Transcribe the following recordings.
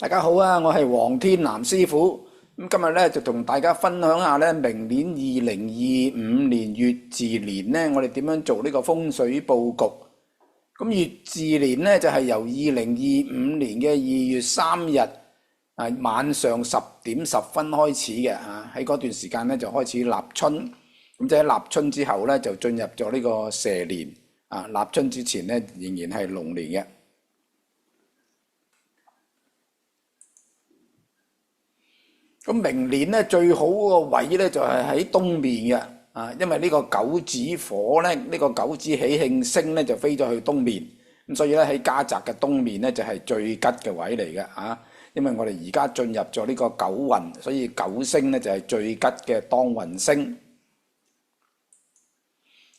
大家好啊！我係黃天南師傅。今日咧就同大家分享下咧，明年2025年乙巳年咧，我哋點樣做呢個風水佈局。咁乙巳年咧就係由2025年嘅2月3日晚上10點10分開始嘅啊。喺嗰段時間咧就開始立春。咁即係立春之後咧就進入咗呢個蛇年啊。立春之前咧仍然係龍年嘅。咁明年咧最好個位咧就係喺東面嘅啊，因為呢個九子火咧，呢個九子喜慶星咧就飛咗去東面，咁所以咧喺家宅嘅東面咧就係最吉嘅位嚟嘅啊。因為我哋而家進入咗呢個九運，所以九星咧就係最吉嘅當運星。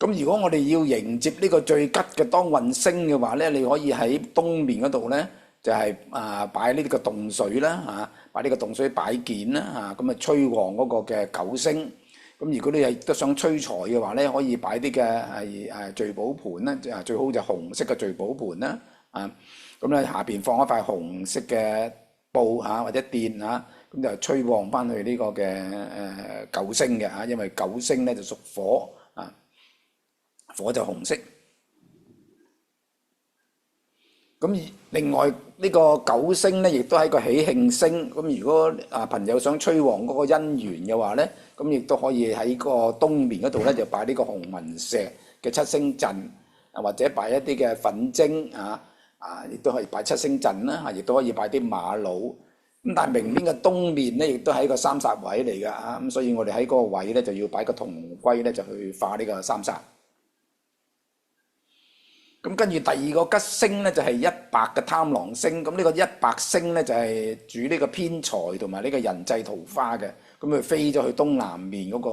咁如果我哋要迎接呢個最吉嘅當運星嘅話咧，你可以喺東面嗰度咧就係擺呢個凍水啦嚇，擺呢個凍水擺件啦嚇，咁催旺嗰個嘅九星。咁如果你係都想催財嘅話咧，可以擺啲嘅聚寶盤啦，最好就紅色嘅聚寶盤啦啊。咁咧下邊放一塊紅色嘅布或者墊嚇，咁就催旺翻去呢個嘅九星嘅嚇，因為九星咧就屬火啊，火就紅色。咁另外呢個九星咧，亦都係個喜慶星。咁如果朋友想催旺嗰個姻緣嘅話咧，咁亦都可以喺個東面嗰度咧就擺呢個紅紋石嘅七星陣，或者擺一啲嘅粉晶亦都可以擺七星陣啦，亦都可以擺啲瑪瑙。咁但係明年嘅東面咧，亦都係一個三煞位嚟㗎嚇，咁所以我哋喺嗰個位咧就要擺個銅龜咧就去化呢個三煞。咁跟住第二個吉星咧就係一白嘅貪狼星。咁呢個一白星咧就係主呢個偏財同埋呢個人際桃花嘅。咁佢飛咗去東南面嗰個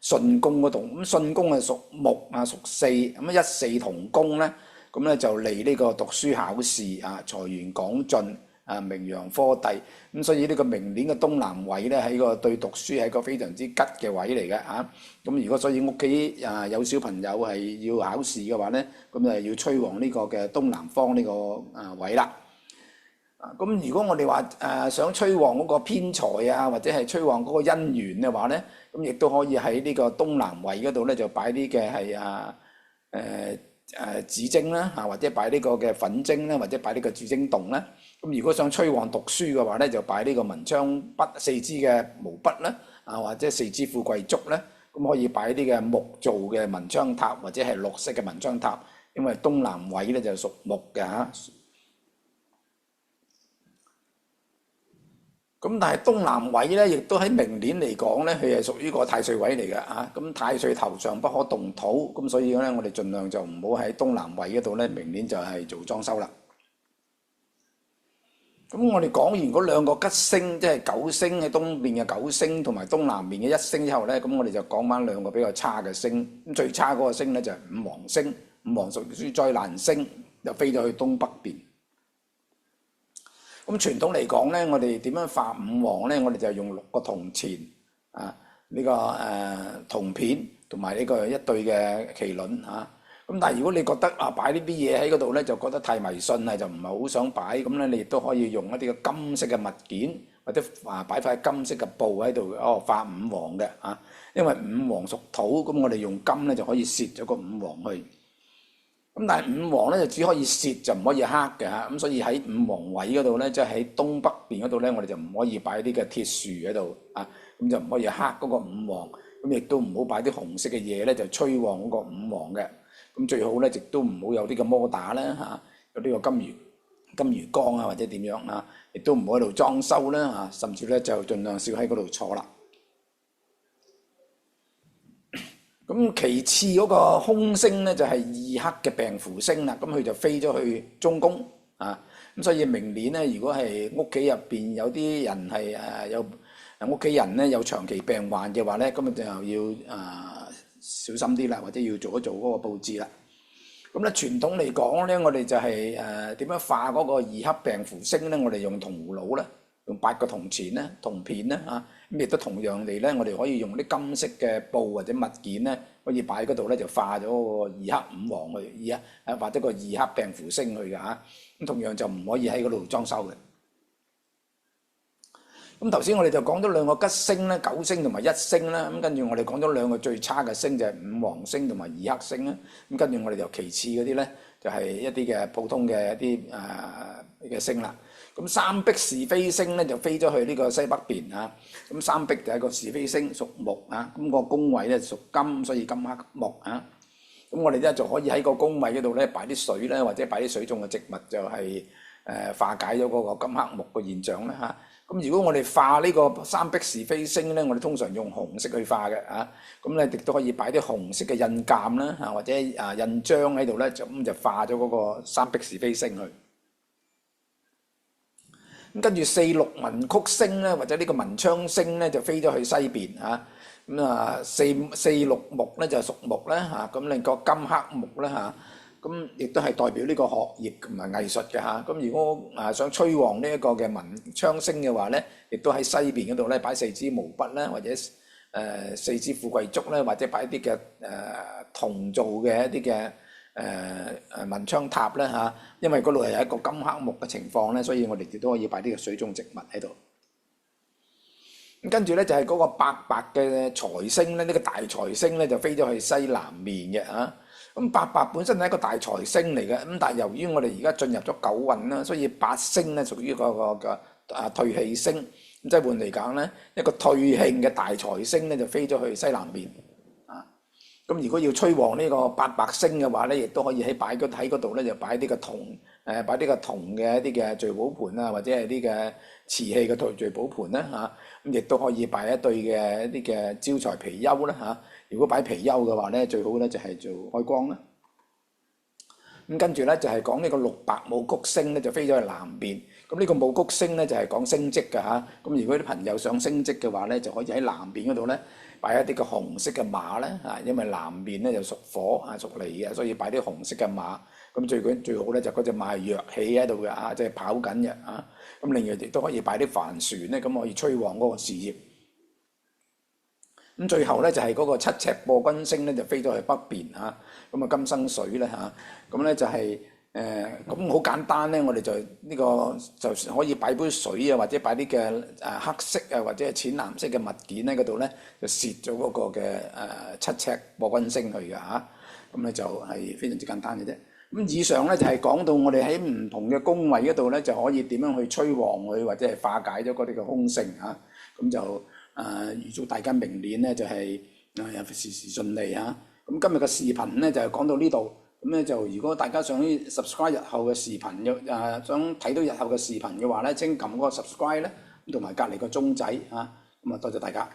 巽宮嗰度。咁巽宮係屬木屬四，咁一四同宮咧，咁咧就嚟呢個讀書考試財源廣進名揚科第。咁所以呢個明年嘅東南位咧喺個對讀書係一個非常之吉嘅位嚟嘅嚇。咁如果所以屋企有小朋友係要考試嘅話咧，咁就要催旺呢個嘅東南方呢個位啦。咁如果我哋話想催旺嗰個偏財或者係催旺嗰個姻緣嘅話咧，咁亦都可以喺呢個東南位嗰度咧就擺啲嘅係紫晶啦或者擺呢個嘅粉晶啦，或者擺呢個紫晶洞啦。咁如果想催旺讀書嘅話咧，就擺呢個文昌筆4支嘅毛筆啦或者4支富貴竹咧。咁可以擺啲嘅木做嘅文昌塔，或者係綠色嘅文昌塔，因為東南位咧就屬木嘅嚇。咁但係東南位咧，亦都喺明年嚟講咧，佢係屬於個太歲位嚟嘅嚇。咁太歲頭上不可動土，咁所以咧我哋盡量就唔好喺東南位嗰度咧，明年就係做裝修啦。咁我哋講完嗰兩個吉星，即係九星喺東面嘅九星，同埋東南面嘅一星之後咧，咁我哋就講翻兩個比較差嘅星。咁最差嗰個星咧就係五黃星，五黃屬於災難星，就飛咗去東北邊。咁傳統嚟講咧，我哋點樣化五黃咧？我哋就用6個銅錢呢個銅片，同埋呢個一對嘅麒麟嚇。咁但係如果你覺得擺呢啲嘢喺嗰度咧，就覺得太迷信就唔係好想擺，咁咧你亦都可以用一啲嘅金色嘅物件，或者擺塊金色嘅布喺度化五黃嘅因為五黃屬土，咁我哋用金咧就可以攝咗個五黃去。咁但係五黃咧就只可以攝，就唔可以刻嘅嚇。咁所以喺五黃位嗰度咧，即係喺東北邊嗰度咧，我哋就唔可以擺啲嘅鐵樹喺度咁就唔可以刻嗰個五黃。咁亦都唔好擺啲紅色嘅嘢咧，就催旺嗰個五黃嘅。咁最好咧，亦都唔好有啲嘅摩打啦有呢個金魚缸或者點樣亦都唔好喺度裝修啦甚至咧就盡量少喺嗰度坐啦。咁其次嗰個空星咧就係二黑嘅病符星啦，咁佢就飛咗去中宮咁所以明年咧，如果係屋企入邊有啲人係有屋企人咧有長期病患嘅話咧，咁就要小心啲啦，或者要做一做嗰個佈置啦。咁咧傳統嚟講咧，我哋就係點樣化嗰個二黑病符星咧？我哋用銅爐啦，用8個銅錢咧、銅片咧咁亦都同樣地咧，我哋可以用啲金色嘅布或者物件咧，可以擺喺嗰度咧，就化咗個二黑五黃去或者個二黑病符星去嘅咁同樣就唔可以喺嗰度裝修嘅。咁頭先我哋就講咗兩個吉星咧，九星同埋一星啦。咁跟住我哋講咗兩個最差嘅星，就係五黃星同埋二黑星啦。咁跟住我哋就其次嗰啲咧，就係一啲嘅普通嘅一啲嘅星啦。咁三碧是非星咧就飛咗去呢個西北邊啊。咁三碧就係一個是非星，屬木啊。咁個宮位咧屬金，所以金克木啊。咁我哋咧就可以喺個宮位嗰度咧擺啲水咧，或者擺啲水種嘅植物，就係化解咗嗰個金克木嘅現象啦嚇。咁如果我哋化呢個三碧是非星咧，我哋通常用紅色去化嘅啊。咁咧亦都可以擺啲紅色嘅印鑑啦嚇，或者印章喺度咧，就化咗嗰個三碧是非星去。咁跟住四綠文曲星咧，或者呢個文昌星咧，就飛咗去西邊嚇。咁四綠木咧就屬木啦嚇。咁另個金克木啦嚇。咁亦都係代表呢個學業同埋藝術嘅嚇。咁如果想催旺呢一個嘅文昌星嘅話咧，亦都喺西邊嗰度咧擺四支毛筆啦，或者四支富貴竹咧，或者擺啲嘅銅做嘅一啲嘅文昌塔咧嚇。因為嗰度係一個金克木嘅情況咧，所以我哋亦都可以擺啲嘅水種植物喺度。咁跟住咧就係嗰個白白嘅財星咧，呢個大財星咧就飛咗去西南面嘅嚇。咁白白本身係一個大財星嚟嘅，咁但係由於我哋而家進入咗九運啦，所以八星咧屬於嗰個退氣星。咁即係換嚟講咧，一個退氣嘅大財星咧就飛咗去西南邊啊。咁如果要催旺呢個八白星嘅話咧，亦都可以喺嗰度咧就擺啲個銅，擺啲個銅嘅一啲嘅聚寶盤啊，或者係啲嘅瓷器嘅聚寶盤啦嚇。咁亦都可以擺一對嘅一啲嘅招財貔貅啦嚇。如果擺貔貅嘅話咧，最好咧就係做開光啦。咁跟住咧就係講呢個六白武曲星咧就飛咗去南邊。咁呢個武曲星咧就係講升職嘅嚇。咁如果啲朋友想升職嘅話咧，就可以喺南邊嗰度咧擺一啲嘅紅色嘅馬咧嚇，因為南邊咧就屬火啊，屬離嘅，所以擺啲紅色嘅馬。咁最好咧就嗰隻馬係躍起喺度嘅嚇，即係跑緊嘅嚇。咁另外亦都可以擺啲帆船咧，咁可以催旺嗰個事業。咁最後咧就係嗰個七赤破軍星咧就飛咗去北邊嚇。咁啊金生水咧嚇。咁咧就係咁好簡單咧，我哋就呢個就可以擺杯水啊，或者擺啲嘅黑色啊，或者係淺藍色嘅物件咧嗰度咧，就攝咗嗰個嘅七赤破軍星去嘅嚇。咁咧就係非常之簡單嘅啫。咁以上咧就係講到我哋喺唔同嘅宮位嗰度咧，就可以點樣去催旺佢，或者係化解咗嗰啲嘅凶星嚇。咁就預祝大家明年咧就係事事順利嚇。咁今日嘅視頻咧就係講到呢度。咁咧就如果大家想 subscribe 日後嘅視頻，想睇到日後嘅視頻嘅話咧，請撳嗰個 subscribe 咧，同埋隔離個鐘仔嚇。咁啊多謝大家。